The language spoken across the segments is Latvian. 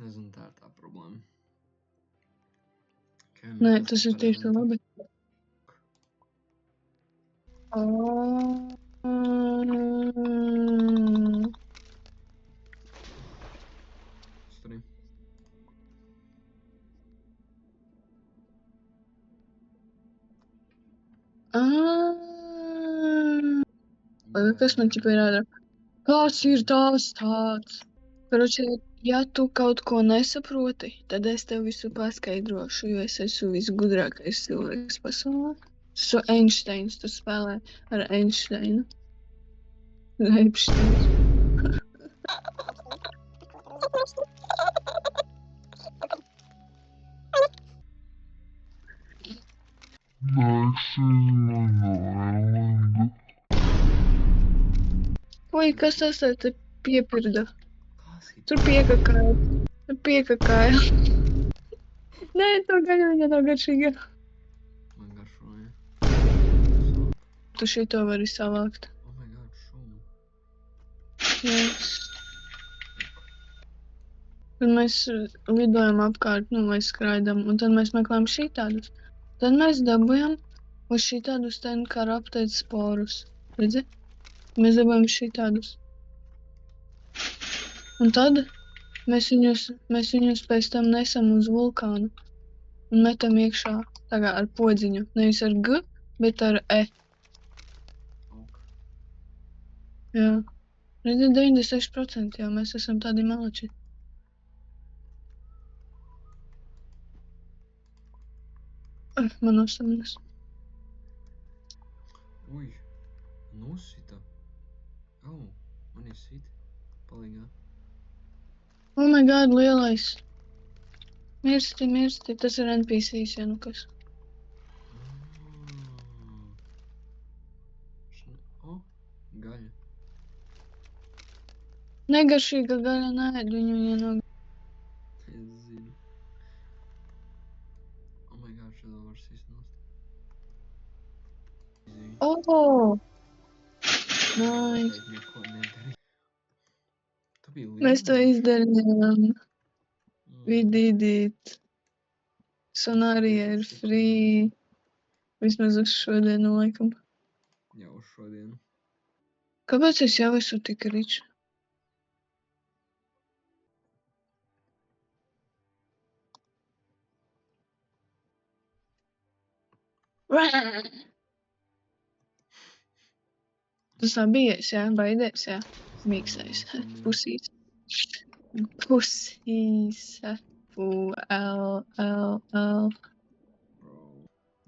nezinu, tā ir tā problēma. Nē, tas ir tieši labi. Sturī. Kas man ķipa ir jādara? Kāds ir tās tāds? Karoči, ja tu kaut ko nesaproti, tad es tev visu paskaidrošu, jo es esmu visgudrākais cilvēks pasaulē. Tas ir Einsteins, tu spēlē ar Einsteinu. Einsteins. Oi, kas tas te piepirda? Tur piekakāja. Tur piekakāja. Nē, to gaļu viņa nav garšīga. Man garšoja. Sāp. Tu šito vari savākt. Oh my god, šūmu. Yes. Tad mēs lidojam apkārt, nu, vai skraidam, un tad mēs meklējam šitādus. Tad mēs dabujam uz šitādus ten kā raptēt sporus. Redzi? Mēs dabujam šitādus. Un tad mēs viņus pēc tam nesam uz vulkānu un metam iekšā tagad ar podziņu. Nevis ar G, bet ar E. Ok. Jā. Redzi, 96% jau mēs esam tādi malači. Man nosaminas. Ui. Nosita. Oh, man ir sit. Palīgā. Oh my god, lielais. Mirsti. Tas ir NPCs, ja nu kas. Oh, gaļa. Negaršīga gaļa, nē, viņa nav. Es zinu. Oh my god, šādā var sist nost. Oh! Nice. Noteikti neko nedari. Tu biji Mēs to līdinoši. izdarījām. We did it. Sonārija ir free. Vismaz uz šodienu laikam. Jā, uz šodienu. Kāpēc es jau esmu tik ričs? Tas nav bijies, jā? Baidies, jā? Mīksais. Pusīs. Pusīs. L. Bro.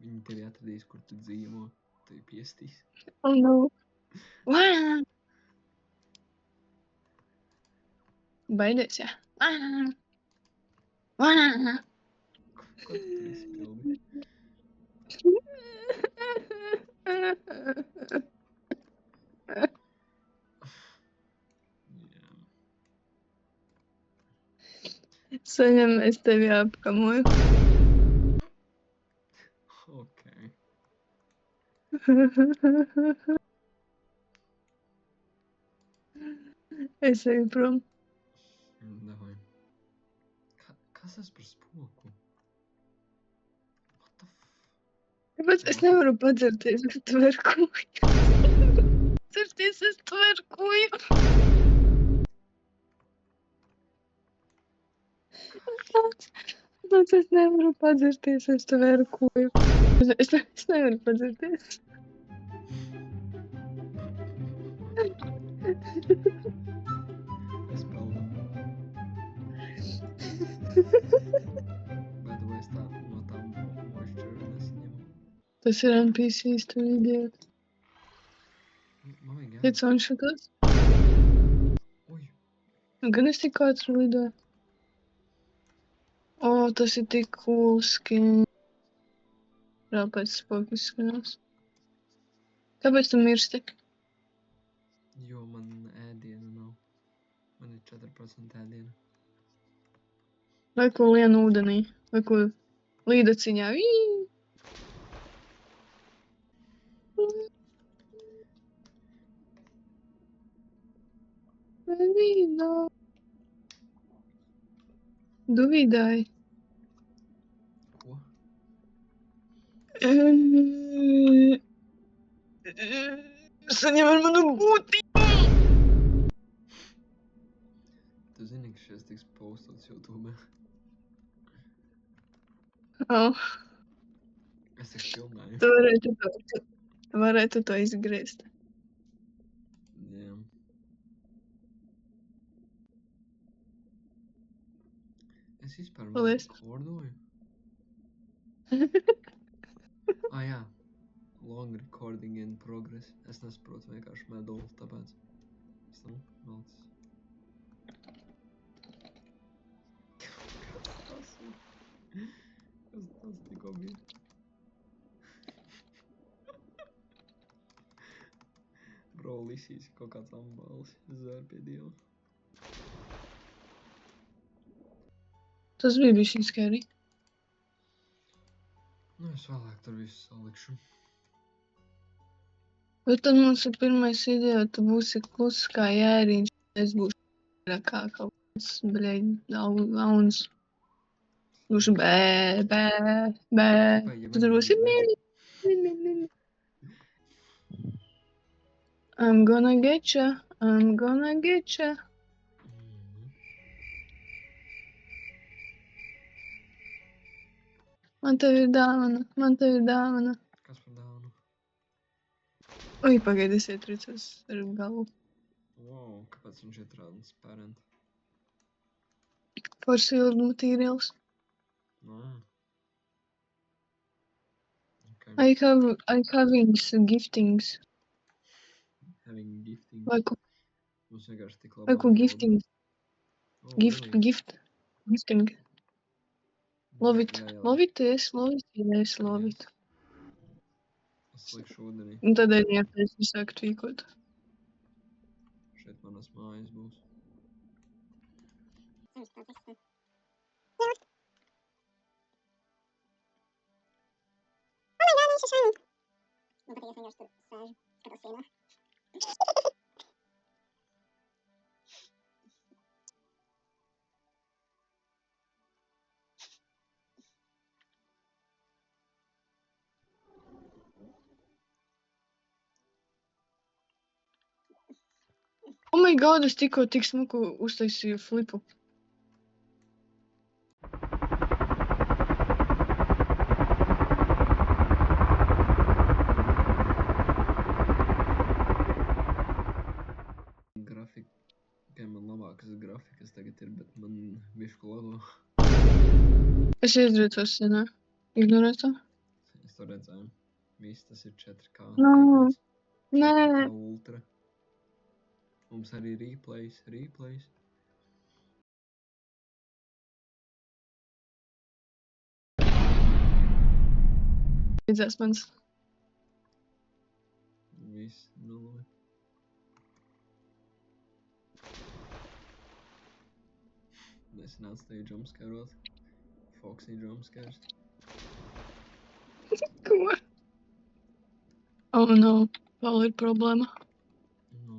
Viņi tevi atradīs, kur tu dzīvo. Tevi piestīs. Oh no. Baidies, jā? Ko tu tur izpildi? Jā. Saņem, es tevi apkamoju. Ok. Es eju prom. Davai. Kas tas par spoku? What the f... Kāpēc es nevaru padzerties, bet tverkuju? Dzerties, es tverkuju. Kāpēc es nevaru padzerties, es tverkuju? Es nevaru padzerties. Es peldu. By the way, es tā no tā moisture nesaņemu. Tas ir NPCs, tu idiot. Man vajag Iet sunšatos. Ui. Gan es tikko ātri lidoju. O, tas ir tik cool skin. Vēl pēc spoku izskanās. Kāpēc tu mirsti? Jo man ēdiena nav. Man ir 4% ēdiena. Vai ko lien ūdenī? Vai ko līdaciņā? Vīno. Duvidai. Ko? Saņem ar manu būtību! Tu zini, ka šis tiks postots YouTube. Oh, Es tik filmēju. tu varētu to izgriezt. Jā. Es vispār vēl Paldies. rekordoju. Jā. Long recording in progress. Es nesaprotu vienkārši medulu, tāpēc. Es nu, velc. Kas tas ir? Kas tas tikko bija? Bro, lisīs kaut kāds ambāls. Zēr pie Dieva. Tas bija bišķiņ scary. Nu, es vēlāk tur visu salikšu. Bet tad mums ir pirmais video, tu būsi kluss kā jēriņš. Es būšu kā kaut kāds, bļeļ, launs. Būšu bē. Tipai, ja Tu tur būsi vajag- I'm gonna get ya. I'm gonna get ya. Mhm. Man tev ir dāvana. Kas par dāvanu? Oi, pagaidi, es ietricos ar galvu. Wow, kāpēc viņš ir transparent? For sealed materials. Nā. Okay. I having giftings. Having gifting. Vai ko Mums vienkārši tik labi. vai ko giftings? Oh, Gifting. Gifting. Love it. Jā. Love it, yes, Yes. love it. Es likšu ūdenī. Un tad es sāku tvīkot. Šeit manas mājas būs. Oh my god, es tikko tik smuku uztaisīju flipu. Grafikai man labākas grafikas tagad ir, bet man bišku lago. Es iedrīcos senā. Ignorēt to? Es to redzēju. Viss tas ir 4K. No. Tiekots. Nē. 4K ultra. Mums arī replays. Redzēs mans. Viss nulle. Nesen atstāju jumpscarot. Foxy jumpscares. Ko? Oh no. Paul ir problēma. Nu.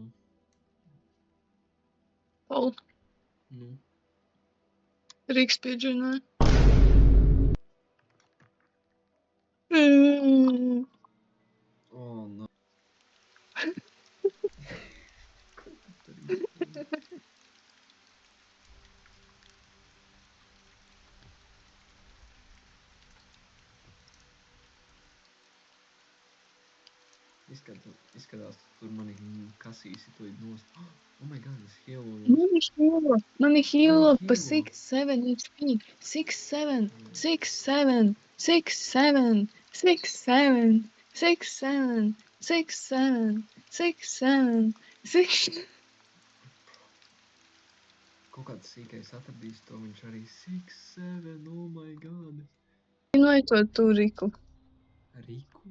Paul. Nu. Rīks piedžināja. Oh, no. Ko tu tur izdarīji? Izskatās, tur mani kasīsi to nost. Oh my god, es healojos. Mani healo pa Healo. 6-7 HP. 6-7. 6-7. 6-7. 6-7. 6-7. 6-7. 6-7. 6. Kaut kāds sīkais atradīs to, viņš arī 6, 7, oh my god. Vai to turiku? Riku?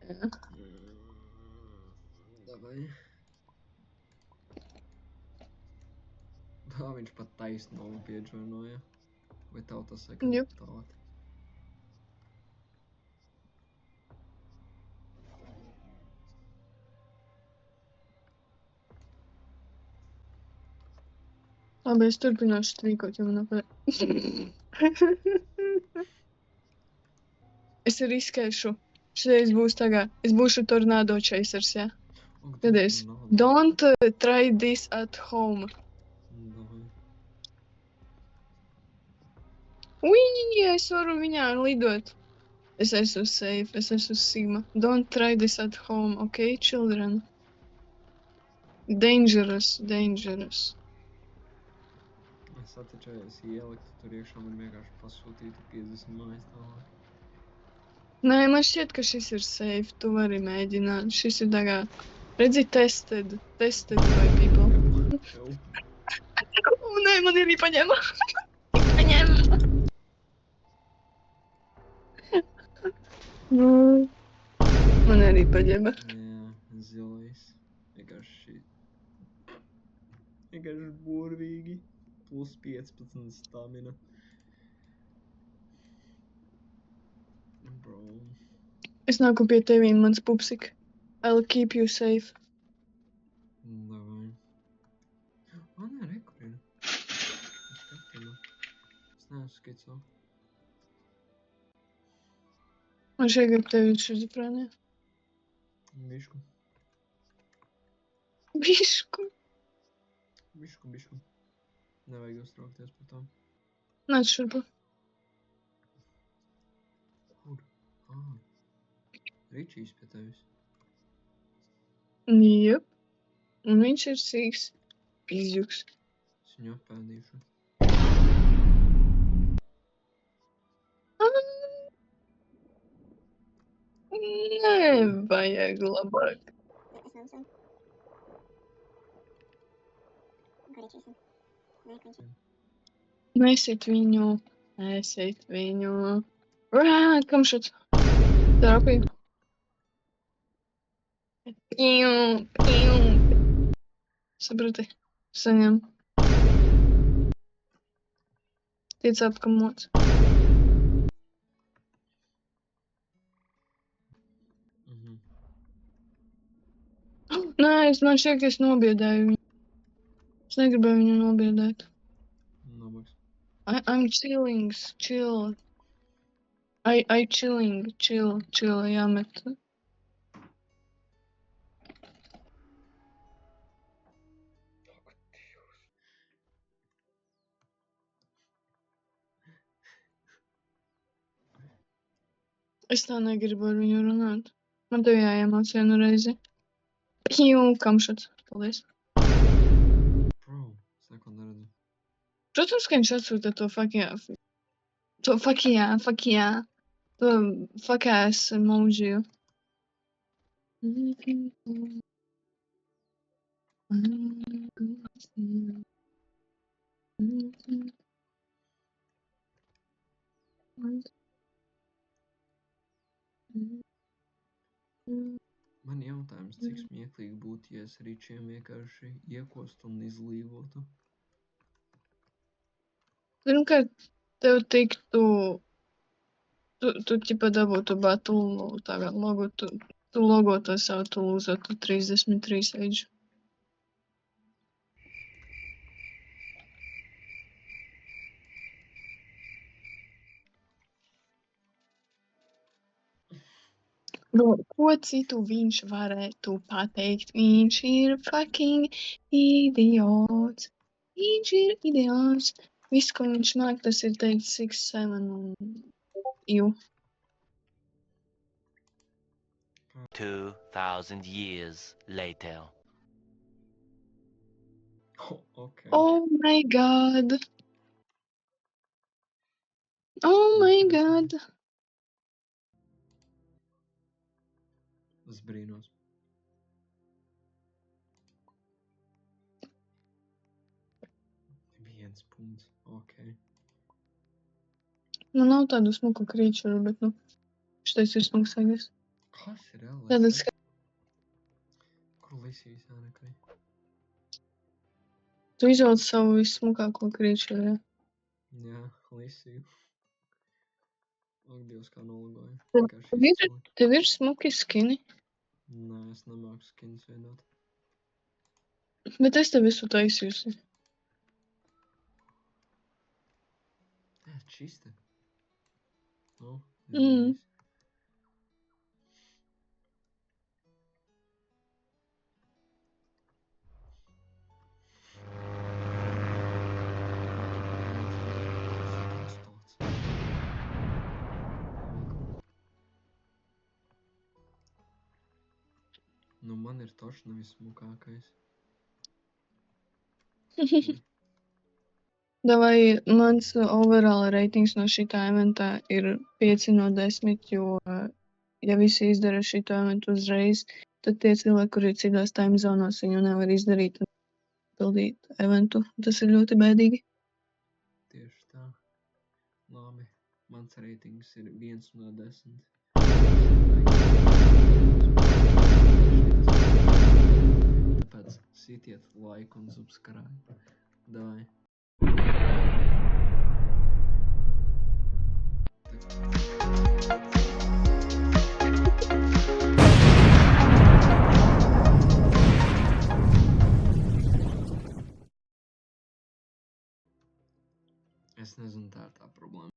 Jā. Davai. Tā viņš pat taisno piedžonoja. Vai tev tas saka? Jup. Tāt. Labi, es turpināšu strīkot, jo man apēr. Es riskēšu. Šreiz būs tagad. Es būšu tornado chasers, jā. Ak, Tad Dievs, es. man nav. Don't try this at home. Davai. Ui, es varu viņā lidot. Es esmu safe, es esmu Sigma. Don't try this at home, okay, children? Dangerous, dangerous. Es atceros, ielikt tur iekšā, man vienkārši pasūtītu 50 mājas tālāk. Nē, man šķiet, ka šis ir safe. Tu vari mēģināt. Šis ir tagad. Redzi, tested. Tested by people. Ew. Nē, man ir paņēma. Paņēma. Man arī paņēma. Jā, zilais. Vienkārši burvīgi. Plus 15 stamina. Bro. Es nāku pie tevīm, mans pupsik. I'll keep you safe. Davai. Nē, re, kur ir? Es skatinu. Es neesmu skico. Man šeit grib tevi šizofrēnē. Bišku. Bišku. Bišku. Nevajag uztraukties par to. Nāc šurpu. Kur? Ričijs pie tevis. Jep. Un viņš ir sīks. Pizjuks. Es viņu apēdīšu. Nevajag labāk. Nesit viņu. Nesit viņu. Kam šāds? Terapija. Saprati? Saņem. Tiec apkamots. Nē, man šķiet, ka es nobiedēju viņu. Es negribēju viņu nobiedēt. Nabaks. I'm chilling, chill. I chilling, chill, jāmet. Es tā negribu ar viņu runāt. Man tev jāiemāc vienu reizi. Kam šāds? Paldies. Bro, es neko neredzu. Protams, ka viņš atsūta to to fuck ass emojiju. Man jautājums, cik smieklīgi būtu, ja es Ričiem vienkārši iekostu un izlīvotu? Pirmkārt, tev tiktu, tu ķipa dabūtu battle, tagad logo, tu logoto savu, tu lūzotu 33 age. Ko citu viņš varētu pateikt? Viņš ir fucking idiots. Viņš ir idiots. Viss, ko viņš nāk, tas ir teikt 6, 7 un you. 2,000 years later. Okay. Oh my god. Oh my god. Es brīnos. Viens punkts, ok. Man nav tādu smuku krīčuru, bet, šitais ir smuks, aizies. Kas ir LSF? Tādas, Kur lisīs ānekai? tu izvelc savu vissmukāko krīčuru, jā. Jā, lisīju. Ak, Dievs, kā nologoju. Tev ir smuki skini, Nē, es nemāku skins veidot. bet es tev visu taisījusi. šis te. Nu, Mm. izdarījis. Nu, man ir tošna vismukākais. Davai, mans overall ratings no šitā eventā ir 5 no 10, jo, ja visi izdara šito eventu uzreiz, tad tie cilvēki, kuri ir citās time zonos, viņu nevar izdarīt un pildīt eventu. Tas ir ļoti bēdīgi. Tieši tā. Labi. Mans ratings ir 1 no 10. Tāpēc sitiet like un subscribe. Davai. Es nezinu, tā ir tā problēma.